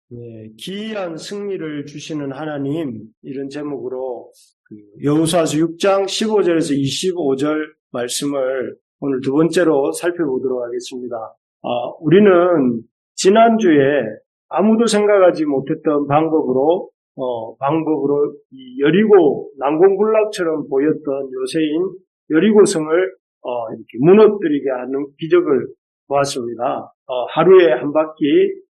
네, 기이한 승리를 주시는 하나님, 이런 제목으로 여호수아서 6장 15절에서 25절 말씀을 오늘 두 번째로 살펴보도록 하겠습니다. 우리는 지난주에 아무도 생각하지 못했던 방법으로 이 여리고 난공불락처럼 보였던 요새인 여리고성을 이렇게 무너뜨리게 하는 기적을 보았습니다. 하루에 한 바퀴,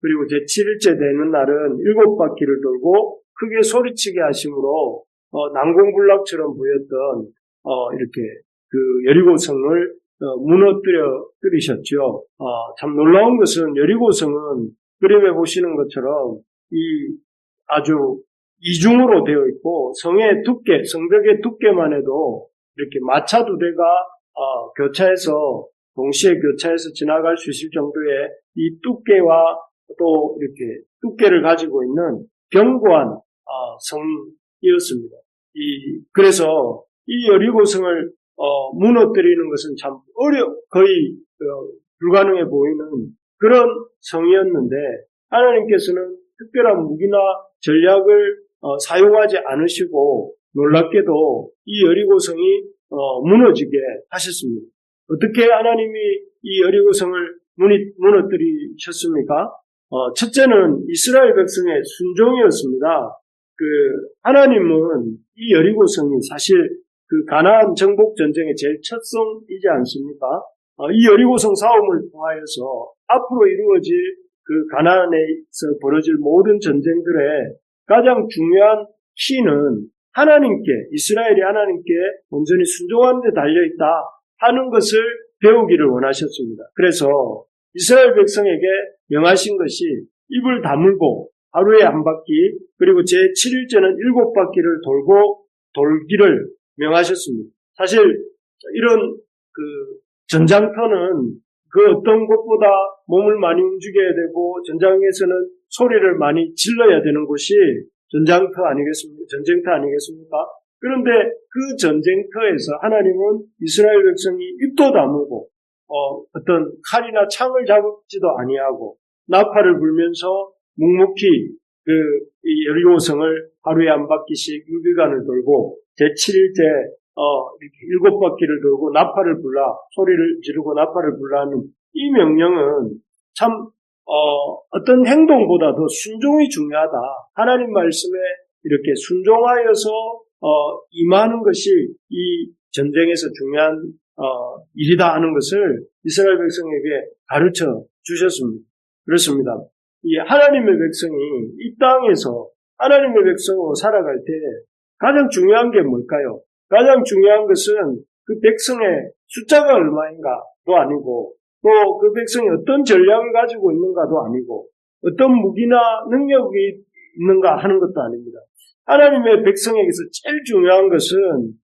그리고 제7일째 되는 날은 7바퀴를 돌고 크게 소리치게 하심으로 난공불락처럼 보였던 이렇게 그 여리고성을 무너뜨리셨죠. 참 놀라운 것은 여리고성은 그림에 보시는 것처럼 이 아주 이중으로 되어 있고 성의 두께, 성벽의 두께만 해도 이렇게 마차 두 대가 동시에 교차해서 지나갈 수 있을 정도의 이 두께와 또 이렇게 두께를 가지고 있는 견고한 성이었습니다. 그래서 이 여리고성을 무너뜨리는 것은 참 거의 불가능해 보이는 그런 성이었는데, 하나님께서는 특별한 무기나 전략을 사용하지 않으시고 놀랍게도 이 여리고성이 무너지게 하셨습니다. 어떻게 하나님이 이 여리고성을 무너뜨리셨습니까? 첫째는 이스라엘 백성의 순종이었습니다. 하나님은 이 여리고성이 사실 가나안 정복 전쟁의 제일 첫 성이지 않습니까? 이 여리고성 싸움을 통하여서 앞으로 이루어질 가나안에서 벌어질 모든 전쟁들의 가장 중요한 키는 이스라엘이 하나님께 온전히 순종하는 데 달려있다 하는 것을 배우기를 원하셨습니다. 그래서 이스라엘 백성에게 명하신 것이 입을 다물고 하루에 한 바퀴, 그리고 제7일째는 7바퀴를 돌기를 명하셨습니다. 사실 이런 전장터는 어떤 것보다 몸을 많이 움직여야 되고 전장에서는 소리를 많이 질러야 되는 곳이 전쟁터 아니겠습니까? 그런데 그 전쟁터에서 하나님은 이스라엘 백성이 입도 다물고 어떤 칼이나 창을 잡지도 아니하고 나팔을 불면서 묵묵히 이 여리고성을 하루에 한 바퀴씩 6일간을 돌고 제7일째 이렇게 7바퀴를 돌고 소리를 지르고 나팔을 불라 하는 이 명령은 참 어떤 행동보다도 순종이 중요하다. 하나님 말씀에 이렇게 순종하여서 임하는 것이 이 전쟁에서 중요한 일이다 하는 것을 이스라엘 백성에게 가르쳐 주셨습니다. 그렇습니다. 이 하나님의 백성이 이 땅에서 하나님의 백성으로 살아갈 때 가장 중요한 게 뭘까요? 가장 중요한 것은 그 백성의 숫자가 얼마인가도 아니고, 또 그 백성이 어떤 전략을 가지고 있는가도 아니고, 어떤 무기나 능력이 있는가 하는 것도 아닙니다. 하나님의 백성에게서 제일 중요한 것은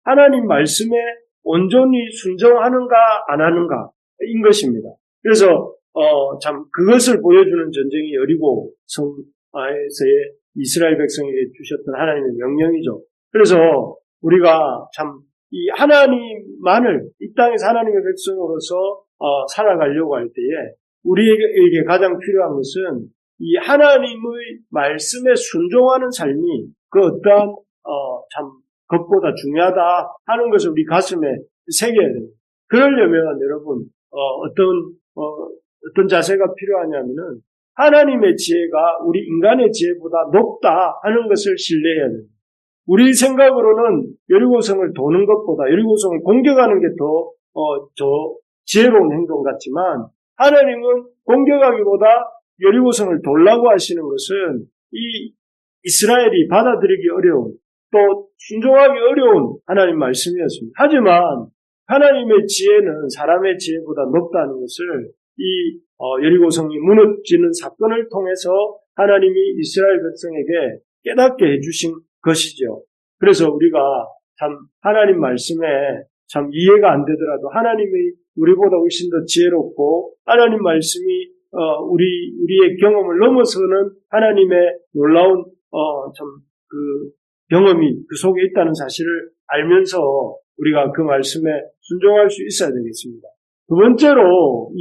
하나님 말씀에 온전히 순종하는가 안 하는가인 것입니다. 그래서 참 그것을 보여주는 전쟁이 여리고 성에서의 이스라엘 백성에게 주셨던 하나님의 명령이죠. 그래서 우리가 참 이 하나님만을 이 땅에서 하나님의 백성으로서 살아가려고 할 때에 우리에게 가장 필요한 것은 이 하나님의 말씀에 순종하는 삶이 어떠한 참 것보다 중요하다 하는 것을 우리 가슴에 새겨야 됩니다. 그러려면 여러분 어떤 자세가 필요하냐면은 하나님의 지혜가 우리 인간의 지혜보다 높다 하는 것을 신뢰해야 됩니다. 우리 생각으로는 여리고성을 도는 것보다 여리고성을 공격하는 게 더 지혜로운 행동 같지만, 하나님은 공격하기보다 여리고성을 돌라고 하시는 것은 이 이스라엘이 받아들이기 어려운, 또 순종하기 어려운 하나님 말씀이었습니다. 하지만 하나님의 지혜는 사람의 지혜보다 높다는 것을 이 여리고성이 무너지는 사건을 통해서 하나님이 이스라엘 백성에게 깨닫게 해주신 것이죠. 그래서 우리가 참 하나님 말씀에 참 이해가 안 되더라도 하나님이 우리보다 훨씬 더 지혜롭고 하나님 말씀이 우리의 경험을 넘어서는 하나님의 놀라운 경험이 그 속에 있다는 사실을 알면서 우리가 그 말씀에 순종할 수 있어야 되겠습니다. 두 번째로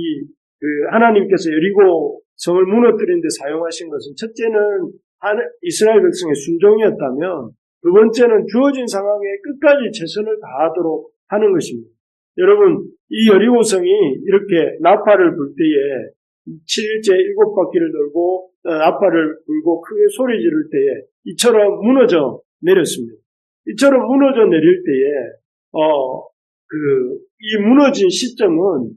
하나님께서 여리고 성을 무너뜨린 데 사용하신 것은 첫째는 이스라엘 백성의 순종이었다면 두 번째는 주어진 상황에 끝까지 최선을 다하도록 하는 것입니다. 여러분, 이 여리고성이 이렇게 나팔을 불 때에 7일째 7바퀴를 돌고 나팔을 불고 크게 소리 지를 때에 이처럼 무너져 내렸습니다. 이처럼 무너져 내릴 때에 이 무너진 시점은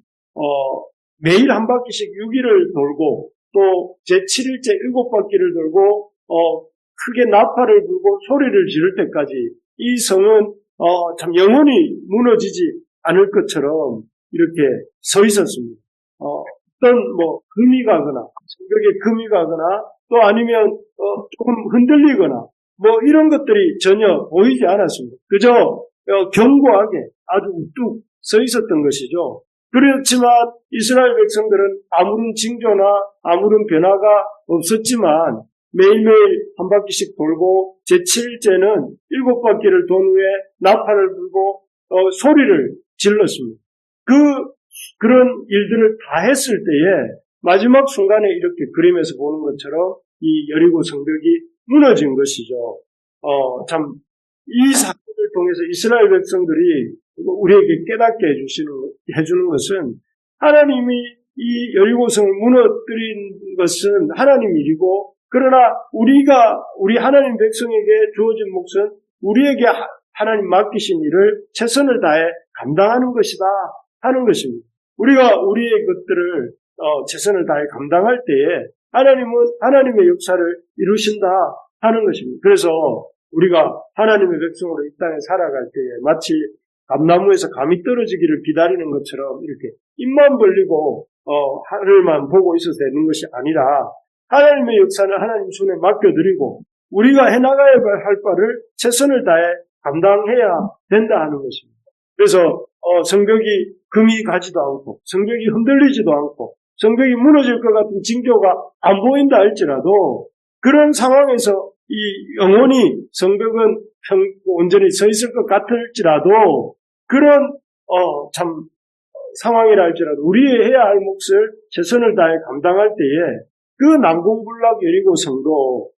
매일 한 바퀴씩 6일을 돌고 또 제7일째 7바퀴를 돌고 크게 나팔을 불고 소리를 지를 때까지 이 성은 참 영원히 무너지지 않을 것처럼 이렇게 서 있었습니다. 어떤 금이 가거나 성벽에 금이 가거나 또 아니면 조금 흔들리거나 이런 것들이 전혀 보이지 않았습니다. 그저 견고하게 아주 우뚝 서 있었던 것이죠. 그렇지만 이스라엘 백성들은 아무런 징조나 아무런 변화가 없었지만 매일매일 한 바퀴씩 돌고 제7일째는 7바퀴를 돈 후에 나팔을 불고 소리를 질렀습니다. 그런 일들을 다 했을 때에 마지막 순간에 이렇게 그림에서 보는 것처럼 이 여리고 성벽이 무너진 것이죠. 참 이 사건을 통해서 이스라엘 백성들이 우리에게 깨닫게 해주는 것은 하나님이 이 여리고성을 무너뜨린 것은 하나님 일이고 그러나 우리 하나님 백성에게 주어진 몫은 우리에게 하나님 맡기신 일을 최선을 다해 감당하는 것이다 하는 것입니다. 우리가 우리의 것들을 최선을 다해 감당할 때에 하나님은 하나님의 역사를 이루신다 하는 것입니다. 그래서 우리가 하나님의 백성으로 이 땅에 살아갈 때에 마치 감나무에서 감이 떨어지기를 기다리는 것처럼 이렇게 입만 벌리고 하늘만 보고 있어도 되는 것이 아니라 하나님의 역사는 하나님 손에 맡겨드리고 우리가 해나가야 할 바를 최선을 다해 감당해야 된다 하는 것입니다. 그래서 성벽이 금이 가지도 않고 성벽이 흔들리지도 않고 성벽이 무너질 것 같은 징조가 안 보인다 할지라도 그런 상황에서 이 영원히 성벽은 온전히 서 있을 것 같을지라도 그런 참 상황이라 할지라도 우리의 해야 할 몫을 최선을 다해 감당할 때에 그 난공불락 여리고성도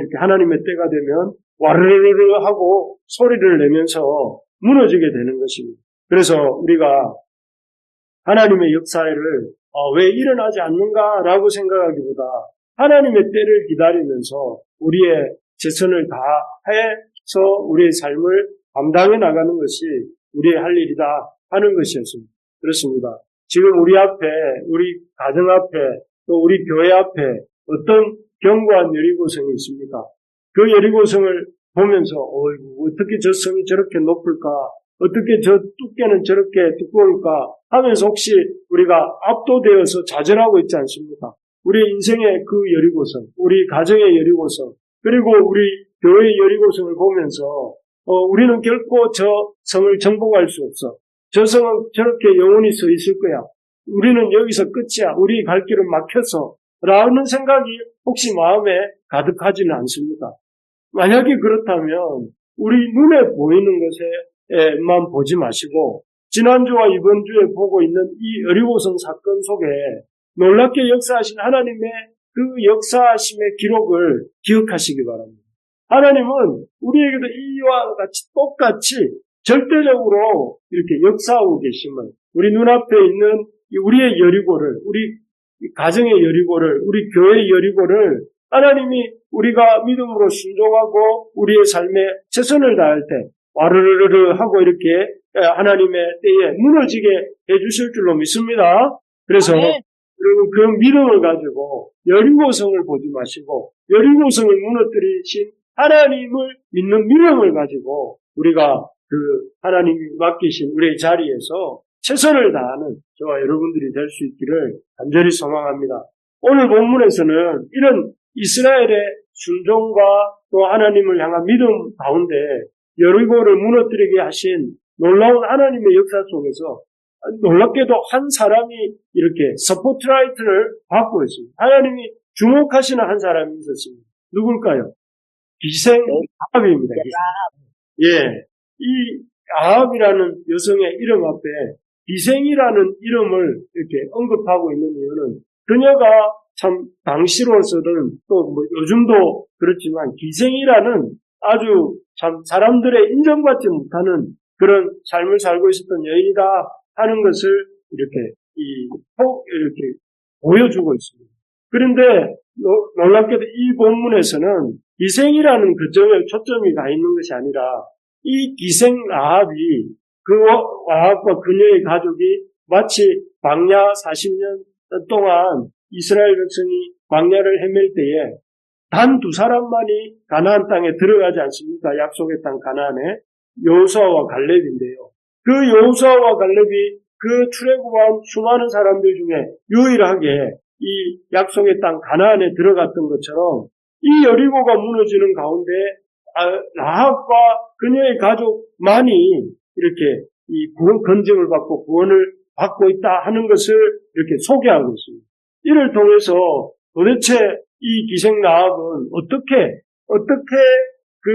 이렇게 하나님의 때가 되면 와르르르 하고 소리를 내면서 무너지게 되는 것입니다. 그래서 우리가 하나님의 역사를 왜 일어나지 않는가라고 생각하기보다 하나님의 때를 기다리면서 우리의 최선을 다해서 우리의 삶을 감당해 나가는 것이 우리의 할 일이다 하는 것이었습니다. 그렇습니다. 지금 우리 앞에, 우리 가정 앞에, 또 우리 교회 앞에 어떤 견고한 여리고성이 있습니까? 그 여리고성을 보면서 어떻게 저 성이 저렇게 높을까? 어떻게 저 두께는 저렇게 두꺼울까? 하면서 혹시 우리가 압도되어서 좌절하고 있지 않습니까? 우리 인생의 그 여리고성, 우리 가정의 여리고성, 그리고 우리 교회의 여리고성을 보면서 우리는 결코 저 성을 정복할 수 없어. 저 성은 저렇게 영원히 서 있을 거야. 우리는 여기서 끝이야. 우리 갈 길은 막혀서. 라는 생각이 혹시 마음에 가득하지는 않습니까? 만약에 그렇다면 우리 눈에 보이는 것에만 보지 마시고 지난주와 이번 주에 보고 있는 이 여리고성 사건 속에 놀랍게 역사하신 하나님의 그 역사하심의 기록을 기억하시기 바랍니다. 하나님은 우리에게도 이와 같이 똑같이 절대적으로 이렇게 역사하고 계심을 우리 눈앞에 있는 우리의 여리고를 우리 가정의 여리고를 우리 교회의 여리고를 하나님이 우리가 믿음으로 순종하고 우리의 삶에 최선을 다할 때 와르르르 하고 이렇게 하나님의 때에 무너지게 해주실 줄로 믿습니다. 그래서 여러분 그 믿음을 가지고 여리고성을 보지 마시고 여리고성을 무너뜨리신 하나님을 믿는 믿음을 가지고 우리가 그 하나님이 맡기신 우리의 자리에서 최선을 다하는 저와 여러분들이 될 수 있기를 간절히 소망합니다. 오늘 본문에서는 이런 이스라엘의 순종과 또 하나님을 향한 믿음 가운데 여리고를 무너뜨리게 하신 놀라운 하나님의 역사 속에서 놀랍게도 한 사람이 이렇게 스포트라이트를 받고 있습니다. 하나님이 주목하시는 한 사람이 있었습니다. 누굴까요? 비생 아합입니다. 예, 이 아합이라는 여성의 이름 앞에 비생이라는 이름을 이렇게 언급하고 있는 이유는 그녀가 참 당시로서는 또 뭐 요즘도 그렇지만 기생이라는 아주 참 사람들의 인정받지 못하는 그런 삶을 살고 있었던 여인이다 하는 것을 이렇게 보여주고 있습니다. 그런데 놀랍게도 이 본문에서는 기생이라는 그 점에 초점이 가 있는 것이 아니라 이 기생 라합이 그 라합과 그녀의 가족이 마치 광야 40년 동안 이스라엘 백성이 광야를 헤맬 때에 단 두 사람만이 가나안 땅에 들어가지 않습니까? 약속의 땅 가나안에 여호수아와 갈렙인데요. 그 여호수아와 갈렙이 그 출애굽한 수많은 사람들 중에 유일하게 이 약속의 땅 가나안에 들어갔던 것처럼 이 여리고가 무너지는 가운데 라합과 그녀의 가족만이 이렇게 이 구원 건증을 받고 구원을 받고 있다 하는 것을 이렇게 소개하고 있습니다. 이를 통해서 도대체 이 기생 라합은 어떻게 그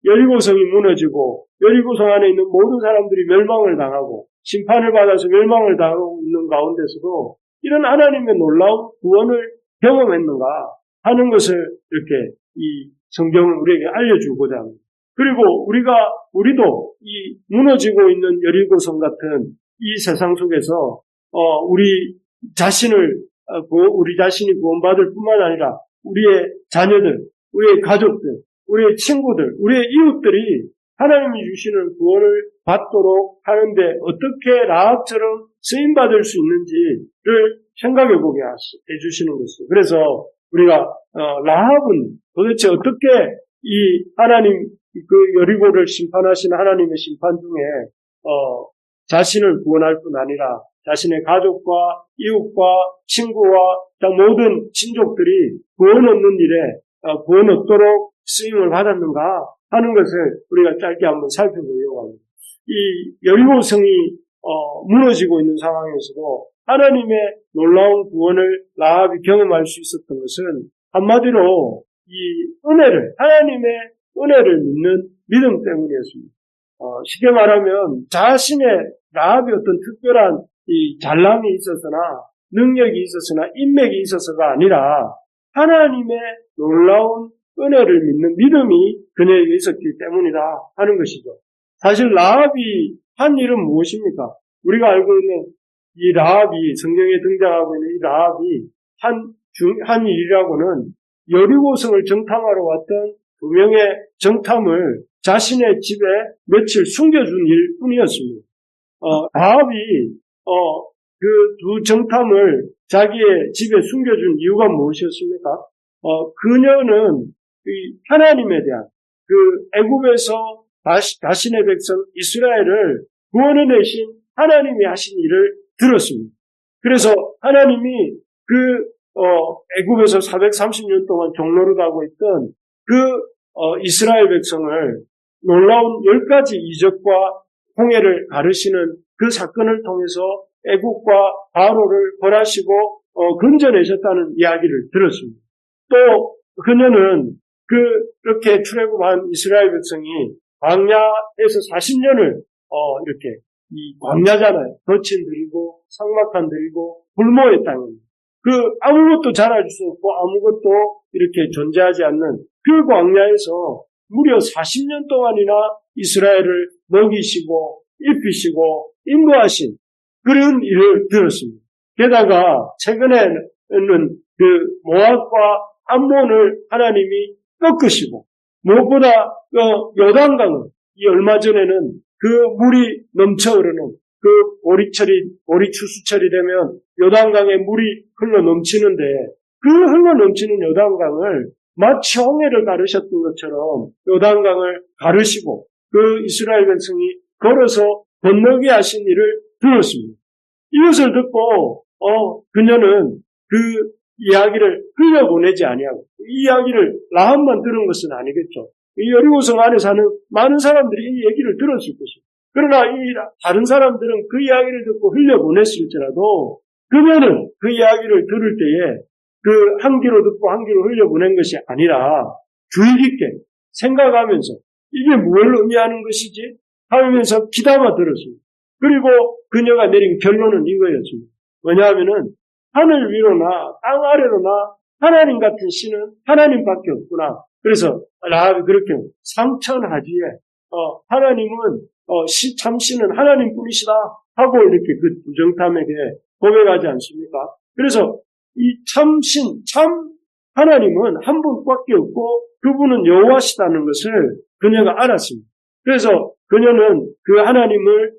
여리고성이 무너지고 여리고성 안에 있는 모든 사람들이 멸망을 당하고 심판을 받아서 멸망을 당하고 있는 가운데서도 이런 하나님의 놀라운 구원을 경험했는가 하는 것을 이렇게 이 성경을 우리에게 알려주고자 합니다. 그리고 우리도 이 무너지고 있는 여리고성 같은 이 세상 속에서 우리 자신이 구원받을 뿐만 아니라 우리의 자녀들, 우리의 가족들, 우리의 친구들, 우리의 이웃들이 하나님이 주시는 구원을 받도록 하는데 어떻게 라합처럼 쓰임받을 수 있는지를 생각해 보게 해주시는 것이죠. 그래서 우리가 라합은 도대체 어떻게 이 하나님 그 여리고를 심판하신 하나님의 심판 중에 자신을 구원할 뿐 아니라 자신의 가족과 이웃과 친구와 모든 친족들이 구원 얻는 일에 구원 얻도록 쓰임을 받았는가 하는 것을 우리가 짧게 한번 살펴보려고 합니다. 이 여리고성이 무너지고 있는 상황에서도 하나님의 놀라운 구원을 라합이 경험할 수 있었던 것은 한마디로 이 하나님의 은혜를 믿는 믿음 때문이었습니다. 쉽게 말하면 자신의 라합이 어떤 특별한 이 잘남이 있어서나 능력이 있어서나 인맥이 있어서가 아니라 하나님의 놀라운 은혜를 믿는 믿음이 그녀에게 있었기 때문이다 하는 것이죠. 사실 라합이 한 일은 무엇입니까? 우리가 알고 있는 이 라합이 성경에 등장하고 있는 이 라합이 한 일이라고는 여리고성을 정탐하러 왔던 두 명의 정탐을 자신의 집에 며칠 숨겨준 일뿐이었습니다. 라합이 그 두 정탐을 자기의 집에 숨겨준 이유가 무엇이었습니까? 그녀는 하나님에 대한 그 애굽에서 자신의 백성 이스라엘을 구원해내신 하나님이 하신 일을 들었습니다. 그래서 하나님이 애굽에서 430년 동안 종노릇하고 있던 이스라엘 백성을 놀라운 10가지 이적과 홍해를 가르시는 그 사건을 통해서 애국과 바로를 벌하시고 건져내셨다는 이야기를 들었습니다. 또 그녀는 그렇게 출애굽한 이스라엘 백성이 광야에서 40년을 이렇게 이 광야잖아요. 거친 들이고 삭막한 들이고 불모의 땅입니다. 아무것도 자랄 수 없고 아무것도 이렇게 존재하지 않는 그 광야에서 무려 40년 동안이나 이스라엘을 먹이시고 입히시고 인도하신 그런 일을 들었습니다. 게다가 최근에는 모압과 암몬을 하나님이 꺾으시고 무엇보다 요단강은 이 얼마 전에는 물이 넘쳐 흐르는 보리 추수철이 되면 요단강에 물이 흘러 넘치는데 흘러 넘치는 요단강을 마치 홍해를 가르셨던 것처럼 요단강을 가르시고 이스라엘 백성이 걸어서 건너게 하신 일을 들었습니다. 이것을 듣고 그녀는 이야기를 흘려보내지 아니하고 이 이야기를 라합만 들은 것은 아니겠죠. 이 여리고성 안에 사는 많은 사람들이 이 얘기를 들었을 것입니다. 그러나 다른 사람들은 그 이야기를 듣고 흘려보냈을지라도 그녀는 그 이야기를 들을 때에 한 귀로 듣고 한 귀로 흘려보낸 것이 아니라 주의 깊게 생각하면서 이게 뭘 의미하는 것이지 하면서 귀담아 들었습니다. 그리고 그녀가 내린 결론은 이거였습니다. 왜냐하면은 하늘 위로나 땅 아래로나 하나님 같은 신은 하나님밖에 없구나. 그래서 라합이 그렇게 상천하지에 하나님은 참신은 하나님뿐이시다 하고 이렇게 그 두정탐에게 고백하지 않습니까? 그래서 이 참신, 참 하나님은 한 분밖에 없고 그분은 여호와시다는 것을 그녀가 알았습니다. 그래서 그녀는 그 하나님을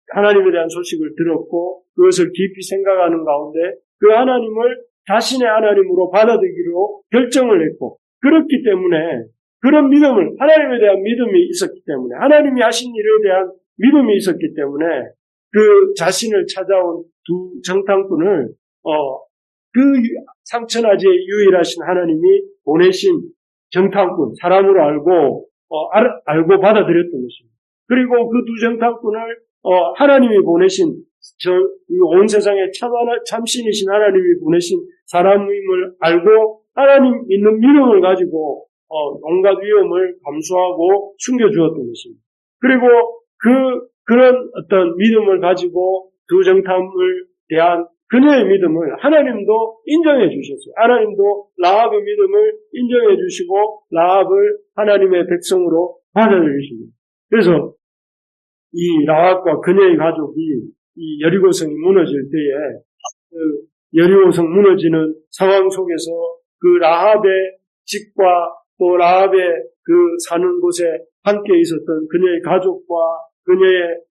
하나님에 대한 소식을 들었고 그것을 깊이 생각하는 가운데 그 하나님을 자신의 하나님으로 받아들이기로 결정을 했고 그렇기 때문에 그런 믿음을 하나님에 대한 믿음이 있었기 때문에 하나님이 하신 일에 대한 믿음이 있었기 때문에 그 자신을 찾아온 두 정탐꾼을 그 상천하지에 유일하신 하나님이 보내신 정탐꾼 사람으로 알고 받아들였던 것입니다. 그리고 그 두 정탐꾼을 하나님이 보내신 온 세상에 참신이신 하나님이 보내신 사람임을 알고 하나님 믿는 믿음을 가지고 온갖 위험을 감수하고 숨겨주었던 것입니다. 그리고 그런 어떤 믿음을 가지고 두 정탐을 대한 그녀의 믿음을 하나님도 인정해 주셨어요. 하나님도 라합의 믿음을 인정해 주시고 라합을 하나님의 백성으로 받아들이십니다. 그래서 이 라합과 그녀의 가족이 이 여리고성이 무너질 때에 그 여리고성 무너지는 상황 속에서 그 라합의 집과 또 라합의 그 사는 곳에 함께 있었던 그녀의 가족과 그녀의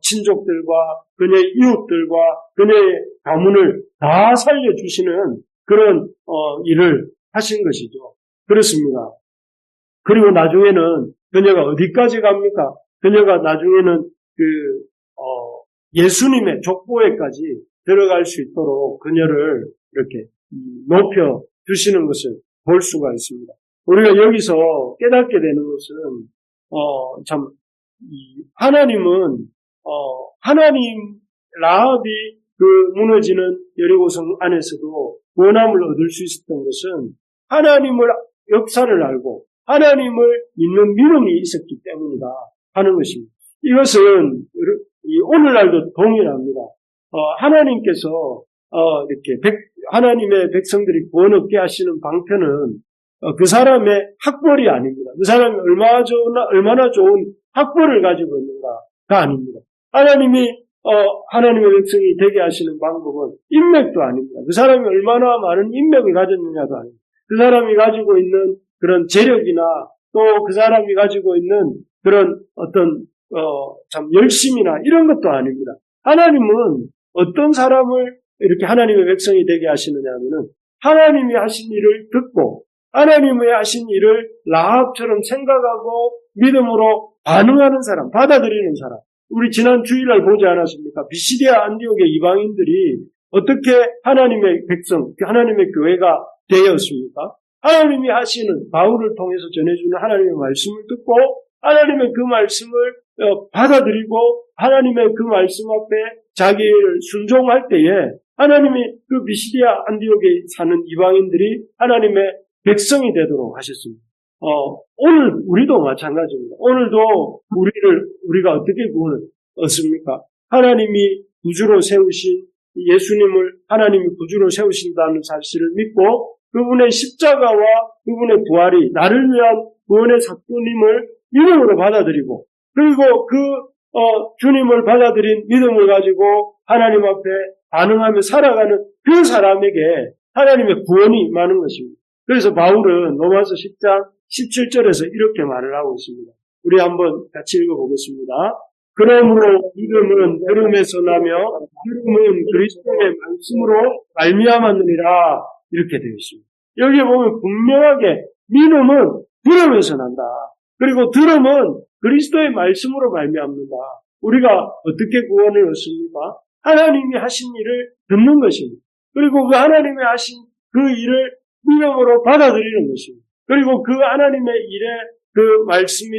친족들과 그녀의 이웃들과 그녀의 가문을 다 살려주시는 그런 일을 하신 것이죠. 그렇습니다. 그리고 나중에는 그녀가 어디까지 갑니까? 그녀가 나중에는 예수님의 족보에까지 들어갈 수 있도록 그녀를 이렇게 높여 주시는 것을 볼 수가 있습니다. 우리가 여기서 깨닫게 되는 것은 참 하나님은 하나님 라합이 그 무너지는 여리고성 안에서도 구원함을 얻을 수 있었던 것은 하나님을 역사를 알고 하나님을 믿는 믿음이 있었기 때문이다 하는 것입니다. 이것은 오늘날도 동일합니다. 하나님께서 이렇게 하나님의 백성들이 구원 얻게 하시는 방편은 그 사람의 학벌이 아닙니다. 그 사람이 얼마나 좋은 학벌을 가지고 있는가가 아닙니다. 하나님이 하나님의 백성이 되게 하시는 방법은 인맥도 아닙니다. 그 사람이 얼마나 많은 인맥을 가졌느냐도 아닙니다. 그 사람이 가지고 있는 그런 재력이나 또 그 사람이 가지고 있는 그런 어떤 참 열심이나 이런 것도 아닙니다. 하나님은 어떤 사람을 이렇게 하나님의 백성이 되게 하시느냐 하면은 하나님이 하신 일을 듣고 하나님의 하신 일을 라합처럼 생각하고 믿음으로 반응하는 사람, 받아들이는 사람. 우리 지난 주일날 보지 않았습니까? 비시디아 안디옥의 이방인들이 어떻게 하나님의 백성, 하나님의 교회가 되었습니까? 하나님이 하시는 바울을 통해서 전해주는 하나님의 말씀을 듣고 하나님의 그 말씀을 받아들이고 하나님의 그 말씀 앞에 자기를 순종할 때에 하나님이 그 비시디아 안디옥에 사는 이방인들이 하나님의 백성이 되도록 하셨습니다. 오늘 우리도 마찬가지입니다. 오늘도 우리가 어떻게 구원을 얻습니까? 하나님이 구주로 세우신 예수님을 하나님이 구주로 세우신다는 사실을 믿고 그분의 십자가와 그분의 부활이 나를 위한 구원의 사건임을 믿음으로 받아들이고 그리고 그 주님을 받아들인 믿음을 가지고 하나님 앞에 반응하며 살아가는 그 사람에게 하나님의 구원이 임하는 것입니다. 그래서 바울은 로마서 10장 17절에서 이렇게 말을 하고 있습니다. 우리 한번 같이 읽어보겠습니다. 그러므로 믿음은 들음에서 나며 들음은 그리스도의 말씀으로 말미암았느니라 이렇게 되어 있습니다. 여기에 보면 분명하게 믿음은 들음에서 난다. 그리고 들음은 그리스도의 말씀으로 말미암는다. 우리가 어떻게 구원을 얻습니까? 하나님이 하신 일을 듣는 것입니다. 그리고 그 하나님이 하신 그 일을 믿음으로 받아들이는 것입니다. 그리고 그 하나님의 일에 그 말씀이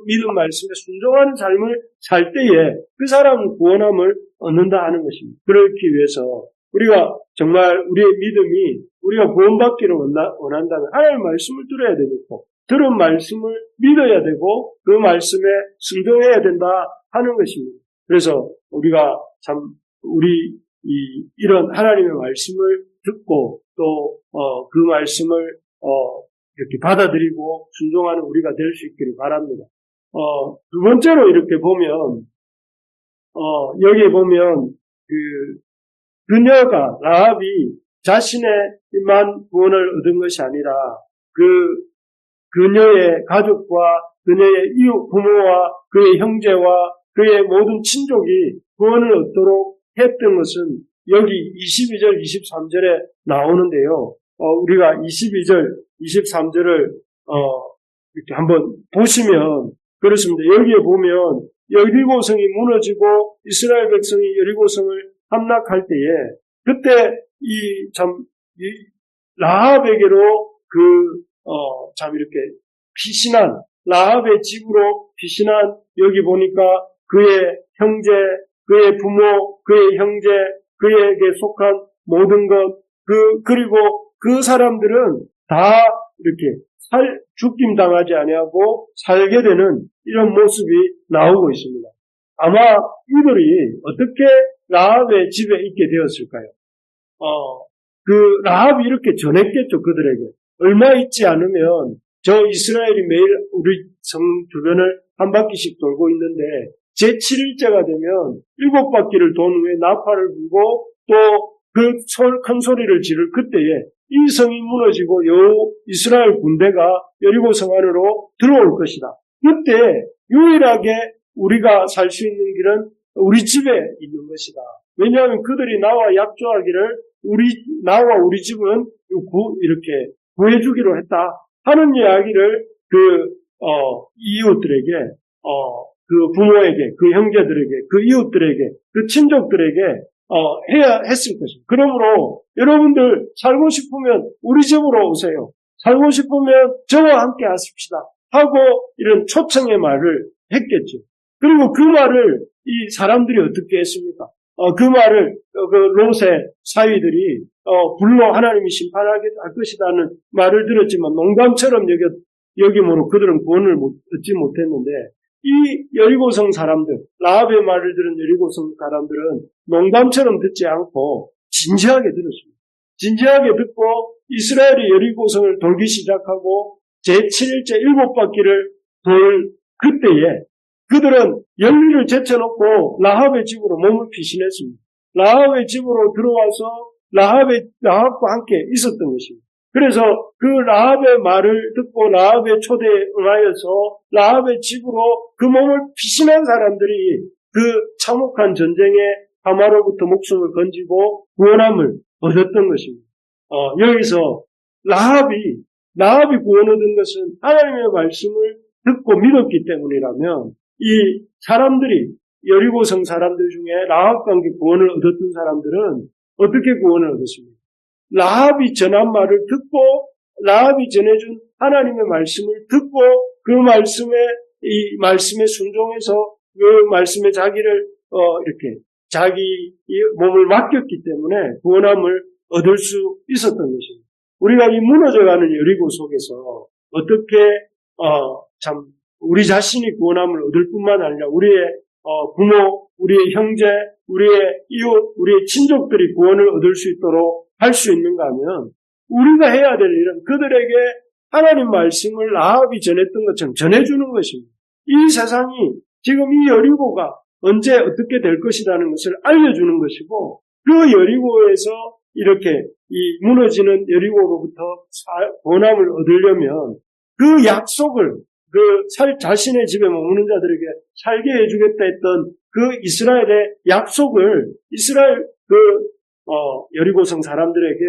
믿음 말씀에 순종하는 삶을 살 때에 그 사람은 구원함을 얻는다 하는 것입니다. 그렇기 위해서 우리가 정말 우리의 믿음이 우리가 구원받기를 원한다면 하나님의 말씀을 들어야 되겠고 들은 말씀을 믿어야 되고 그 말씀에 순종해야 된다 하는 것입니다. 그래서 우리가 참 우리 이런 하나님의 말씀을 듣고 또 그 말씀을 이렇게 받아들이고 순종하는 우리가 될 수 있기를 바랍니다. 두 번째로 이렇게 보면 여기에 보면 그녀가 라합이 자신의만 구원을 얻은 것이 아니라 그녀의 가족과 그녀의 이웃 부모와 그의 형제와 그의 모든 친족이 구원을 얻도록 했던 것은 여기 22절, 23절에 나오는데요. 우리가 22절, 23절을 이렇게 한번 보시면 그렇습니다. 여기에 보면 여리고성이 무너지고 이스라엘 백성이 여리고성을 함락할 때에 그때 이 라합에게로 이렇게 피신한 라합의 집으로 피신한 여기 보니까 그의 형제, 그의 부모, 그의 형제, 그에게 속한 모든 것, 그리고 그 사람들은 다 이렇게 죽임 당하지 아니하고 살게 되는 이런 모습이 나오고 있습니다. 아마 이들이 어떻게 라합의 집에 있게 되었을까요? 라합이 이렇게 전했겠죠, 그들에게. 얼마 있지 않으면 저 이스라엘이 매일 우리 성 주변을 한 바퀴씩 돌고 있는데 제7일째가 되면 7바퀴를 돈 후에 나팔을 불고 또 큰 소리를 지를 그때에 이 성이 무너지고 이스라엘 군대가 여리고성 안으로 들어올 것이다. 그때 유일하게 우리가 살 수 있는 길은 우리 집에 있는 것이다. 왜냐하면 그들이 나와 약조하기를 나와 우리 집은 이렇게 구해주기로 했다 하는 이야기를 이웃들에게 그 부모에게, 그 형제들에게, 그 이웃들에게, 그 친족들에게 해야 했을 것입니다. 그러므로 여러분들 살고 싶으면 우리 집으로 오세요. 살고 싶으면 저와 함께 하십시다 하고 이런 초청의 말을 했겠죠. 그리고 그 말을 이 사람들이 어떻게 했습니까? 그 말을 롯의 사위들이 불로 하나님이 심판하게 할 것이라는 말을 들었지만 농담처럼 여김으로 그들은 구원을 얻지 못했는데 이 여리고성 사람들, 라합의 말을 들은 여리고성 사람들은 농담처럼 듣지 않고 진지하게 들었습니다. 진지하게 듣고 이스라엘이 여리고성을 돌기 시작하고 제7일째 7바퀴를 돌 그때에 그들은 열리를 제쳐놓고 라합의 집으로 몸을 피신했습니다. 라합의 집으로 들어와서 라합과 함께 있었던 것입니다. 그래서 그 라합의 말을 듣고 라합의 초대에 응하여서 라합의 집으로 그 몸을 피신한 사람들이 그 참혹한 전쟁에 하마로부터 목숨을 건지고 구원함을 얻었던 것입니다. 여기서 라합이 구원 얻은 것은 하나님의 말씀을 듣고 믿었기 때문이라면 이 사람들이 여리고성 사람들 중에 라합과 함께 구원을 얻었던 사람들은 어떻게 구원을 얻었습니까? 라합이 전한 말을 듣고 라합이 전해준 하나님의 말씀을 듣고 그 이 말씀에 순종해서 그 말씀에 자기를 이렇게 자기 몸을 맡겼기 때문에 구원함을 얻을 수 있었던 것입니다. 우리가 이 무너져가는 여리고 속에서 어떻게 우리 자신이 구원함을 얻을 뿐만 아니라 우리의 부모, 우리의 형제, 우리의 이웃, 우리의 친족들이 구원을 얻을 수 있도록 할 수 있는가 하면 우리가 해야 될 일은 그들에게 하나님 말씀을 라합이 전했던 것처럼 전해주는 것입니다. 이 세상이 지금 이 여리고가 언제 어떻게 될 것이라는 것을 알려주는 것이고 그 여리고에서 이렇게 이 무너지는 여리고로부터 구원함을 얻으려면 그 약속을 자신의 집에 머무는 자들에게 살게 해주겠다 했던 그 이스라엘의 약속을 이스라엘 여리고성 사람들에게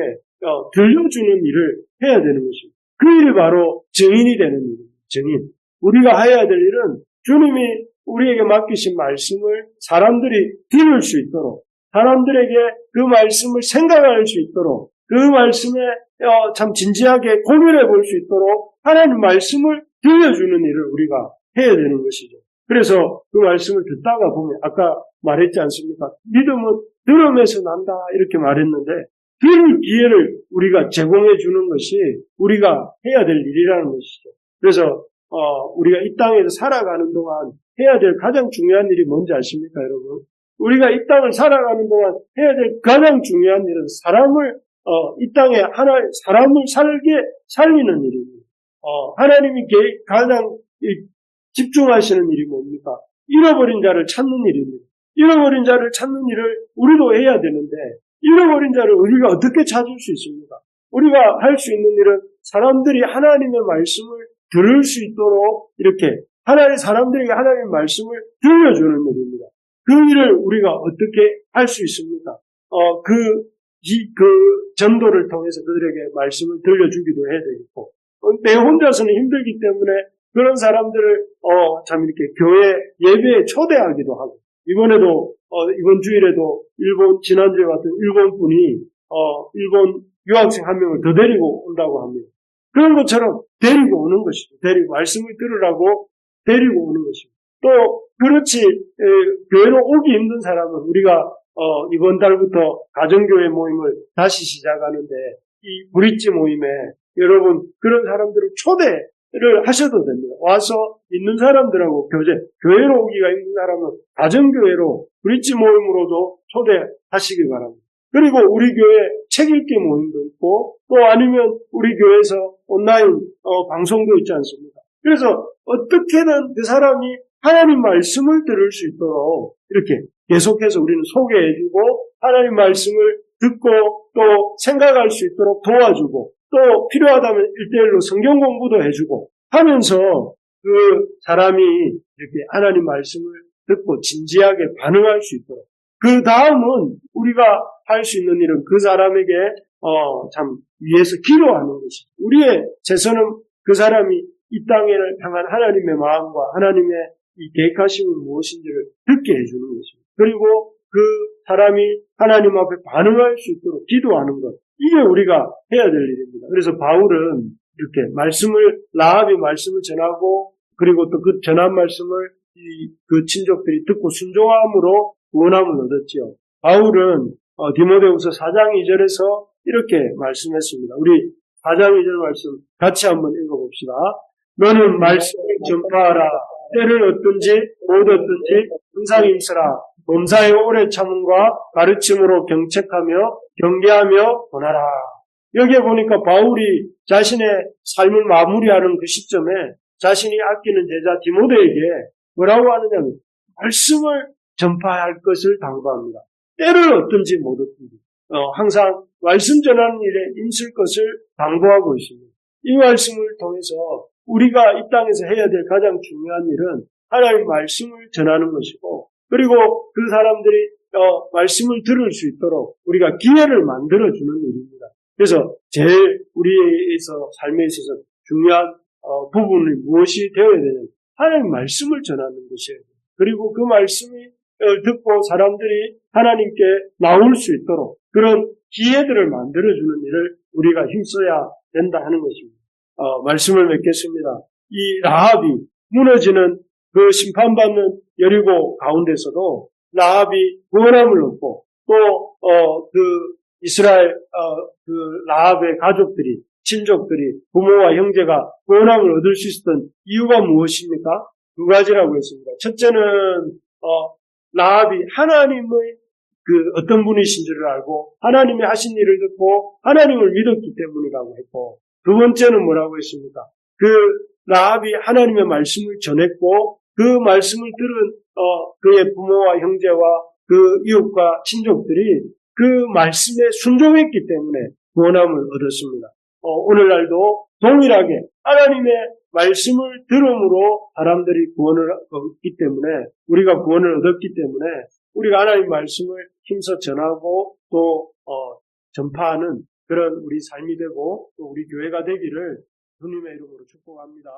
들려주는 일을 해야 되는 것입니다. 그 일이 바로 증인이 되는 일입니다. 증인. 우리가 해야 될 일은 주님이 우리에게 맡기신 말씀을 사람들이 들을 수 있도록 사람들에게 그 말씀을 생각할 수 있도록 그 말씀에 참 진지하게 고민해 볼 수 있도록 하나님 말씀을 들려주는 일을 우리가 해야 되는 것이죠. 그래서 그 말씀을 듣다가 보면 아까 말했지 않습니까? 믿음은 들음에서 난다 이렇게 말했는데 들을 기회를 우리가 제공해 주는 것이 우리가 해야 될 일이라는 것이죠. 그래서 우리가 이 땅에서 살아가는 동안 해야 될 가장 중요한 일이 뭔지 아십니까, 여러분? 우리가 이 땅을 살아가는 동안 해야 될 가장 중요한 일은 사람을 이 땅에 사람을 살리는 일입니다. 하나님이 가장 집중하시는 일이 뭡니까? 잃어버린 자를 찾는 일입니다. 잃어버린 자를 찾는 일을 우리도 해야 되는데 잃어버린 자를 우리가 어떻게 찾을 수 있습니까? 우리가 할 수 있는 일은 사람들이 하나님의 말씀을 들을 수 있도록 이렇게 사람들에게 하나님의 말씀을 들려주는 일입니다. 그 일을 우리가 어떻게 할 수 있습니까? 그 전도를 통해서 그들에게 말씀을 들려주기도 해야 되겠고, 내 혼자서는 힘들기 때문에 그런 사람들을 참 이렇게 교회 예배에 초대하기도 하고, 이번 주일에도 지난주에 왔던 일본 분이 일본 유학생 한 명을 더 데리고 온다고 합니다. 그런 것처럼 데리고 오는 것이죠. 말씀을 들으라고 데리고 오는 것입니다. 또 그렇지 교회로 오기 힘든 사람은 우리가 이번 달부터 가정교회 모임을 다시 시작하는데 이 브릿지 모임에 여러분 그런 사람들을 초대를 하셔도 됩니다. 와서 있는 사람들하고 교회로 오기가 힘든 사람은 가정교회로 브릿지 모임으로도 초대하시기 바랍니다. 그리고 우리 교회 책 읽기 모임도 있고 또 아니면 우리 교회에서 온라인 방송도 있지 않습니까? 그래서 어떻게든 그 사람이 하나님 말씀을 들을 수 있도록 이렇게 계속해서 우리는 소개해주고 하나님 말씀을 듣고 또 생각할 수 있도록 도와주고 또 필요하다면 1:1로 성경 공부도 해주고 하면서 그 사람이 이렇게 하나님 말씀을 듣고 진지하게 반응할 수 있도록 그 다음은 우리가 할 수 있는 일은 그 사람에게 참 위해서 기도하는 것이죠. 우리의 최선은 그 사람이 이 땅을 향한 하나님의 마음과 하나님의 이 계획하심은 무엇인지를 듣게 해주는 것입니다. 그리고 그 사람이 하나님 앞에 반응할 수 있도록 기도하는 것. 이게 우리가 해야 될 일입니다. 그래서 바울은 이렇게 라합이 말씀을 전하고 그리고 또 그 전한 말씀을 그 친족들이 듣고 순종함으로 구원함을 얻었지요. 바울은 디모데후서 4장 2절에서 이렇게 말씀했습니다. 우리 4장 2절 말씀 같이 한번 읽어봅시다. 너는 말씀을 전파하라. 때를 얻든지 못 얻든지 항상 힘쓰라. 범사에 오래 참음과 가르침으로 경책하며 경계하며 권하라. 여기에 보니까 바울이 자신의 삶을 마무리하는 그 시점에 자신이 아끼는 제자 디모데에게 뭐라고 하느냐면 말씀을 전파할 것을 당부합니다. 때를 얻든지 못 얻든지 항상 말씀 전하는 일에 힘쓸 것을 당부하고 있습니다. 이 말씀을 통해서 우리가 이 땅에서 해야 될 가장 중요한 일은 하나님의 말씀을 전하는 것이고 그리고 그 사람들이 말씀을 들을 수 있도록 우리가 기회를 만들어주는 일입니다. 그래서 제일 우리의 삶에 있어서 중요한 부분이 무엇이 되어야 되냐면 하나님의 말씀을 전하는 것이에요. 그리고 그 말씀을 듣고 사람들이 하나님께 나올 수 있도록 그런 기회들을 만들어주는 일을 우리가 힘써야 된다 하는 것입니다. 말씀을 맺겠습니다. 이 라합이 무너지는 그 심판받는 여리고 가운데서도 라합이 구원함을 얻고 또 그 이스라엘 그 라합의 가족들이 친족들이 부모와 형제가 구원함을 얻을 수 있었던 이유가 무엇입니까? 두 가지라고 했습니다. 첫째는 라합이 하나님의 그 어떤 분이신지를 알고 하나님이 하신 일을 듣고 하나님을 믿었기 때문이라고 했고 두 번째는 뭐라고 했습니까? 그 라합이 하나님의 말씀을 전했고 그 말씀을 들은 그의 부모와 형제와 그 이웃과 친족들이 그 말씀에 순종했기 때문에 구원함을 얻었습니다. 오늘날도 동일하게 하나님의 말씀을 들음으로 사람들이 구원을 얻기 때문에 우리가 구원을 얻었기 때문에 우리가 하나님 말씀을 힘써 전하고 또 전파하는 그런 우리 삶이 되고 또 우리 교회가 되기를 주님의 이름으로 축복합니다.